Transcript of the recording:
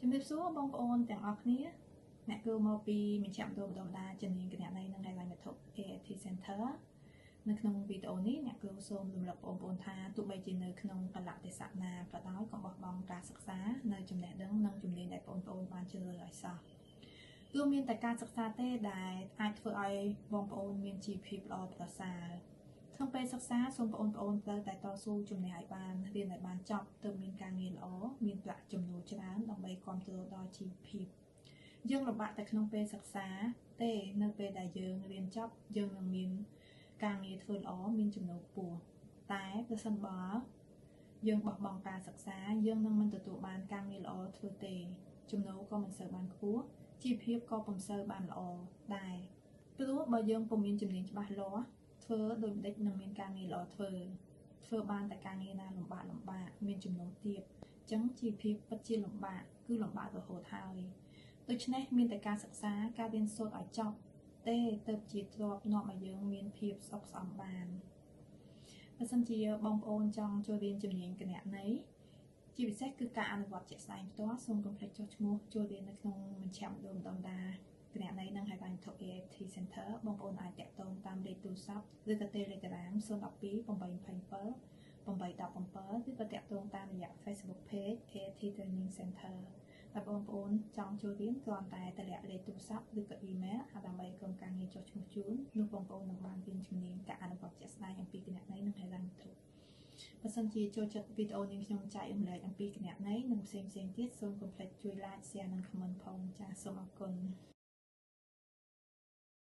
ជំរាបសួរបងប្អូនទាំងអស់គ្នាអ្នកគឺមកពីមជ្ឈមណ្ឌលបណ្ដុះបណ្ដាលជំនាញគណនេយ្យនិងហិរញ្ញវត្ថុ AIT Center នៅក្នុងវីដេអូនេះអ្នកគឺសូមរំលឹកបងប្អូនថាទោះបីជានៅក្នុងកលៈទេសៈណាក៏ដោយកុំបោះបង់ការសិក្សានៅចំណេះដឹងនិងជំនាញដែលបងប្អូនបានជ្រើសរើសឲ្យសោះទោះមានតែការសិក្សាទេដែលអាចធ្វើឲ្យបងប្អូនមានជីវភាពល្អប្រសើរក្នុងពេលសិក្សាសូមបងប្អូនត្រូវតែតស៊ូជំនះឲ្យបានរៀនឲ្យបានចប់ទើបមានការងារល្អមានប្រាក់ចំណូលច្រើនដើម្បីគ្រប់គ្រងដល់ជីវភាពយើងលំបាកតែក្នុងពេលសិក្សាទេនៅពេលដែលយើងរៀនចប់យើងនឹងមានការងារធ្វើល្អមានចំណូលខ្ពស់តែប្រសិនបើយើងបោះបង់ការសិក្សាយើងនឹងមិនទទួលបានការងារល្អធ្វើទេចំណូលក៏មិនសូវបានខ្ពស់ជីវភាពក៏ពុំសូវបានល្អដែរព្រោះបើយើងពុំមានជំនាញច្បាស់លាស់ធ្វើដោយមិនដេចនឹងមានការងារល្អធ្វើបានតែការងារណាលំបាកមានចំណូលទាបអញ្ចឹងជីវភាពពិតជាលំបាកគឺលំបាករហូតហើយដូច្នេះមានតែការសិក្សាការរៀនសូត្រឲ្យចប់ទេទើបជាទ្រព្យនាំឲ្យយើងមានភាពសុខស្អំបានបើសិនជាបងប្អូនចង់ចូលរៀនជំនាញគណនេយ្យជាពិសេសគឺការអនុវត្តជាក់ស្ដែងផ្ទាល់សូមកុំភ្លេចចុះឈ្មោះចូលរៀននៅក្នុងមជ្ឈមណ្ឌលបណ្ដុះបណ្ដាលគណនេយ្យនិងហិរញ្ញវត្ថុ AIT Center បងប្អូនអាចតាក់ទងតាមលេខទូរស័ព្ទឬក៏ Telegram 012 827 817ឬក៏តាក់ទងតាមរយៈ Facebook Page AIT Training Center តែបងប្អូនចង់ចូលរៀនគ្រាន់តែតម្លាក់លេខទូរស័ព្ទឬក៏ email ដើម្បីក្រុមការងារចុះឈ្មោះជូននោះបងប្អូននឹងបានរៀនជំនាញការអនុវត្តជាក់ស្ដែងអំពីគណនេយ្យនិងហិរញ្ញវត្ថុបើសិនជាចូលចិត្តវីដេអូនេះខ្ញុំចែករំលែកអំពីគណនេយ្យនិងផ្សេងទៀតសូមកុំភ្លេចជួយ like share និង comment ផងចាសសូមអរគុណ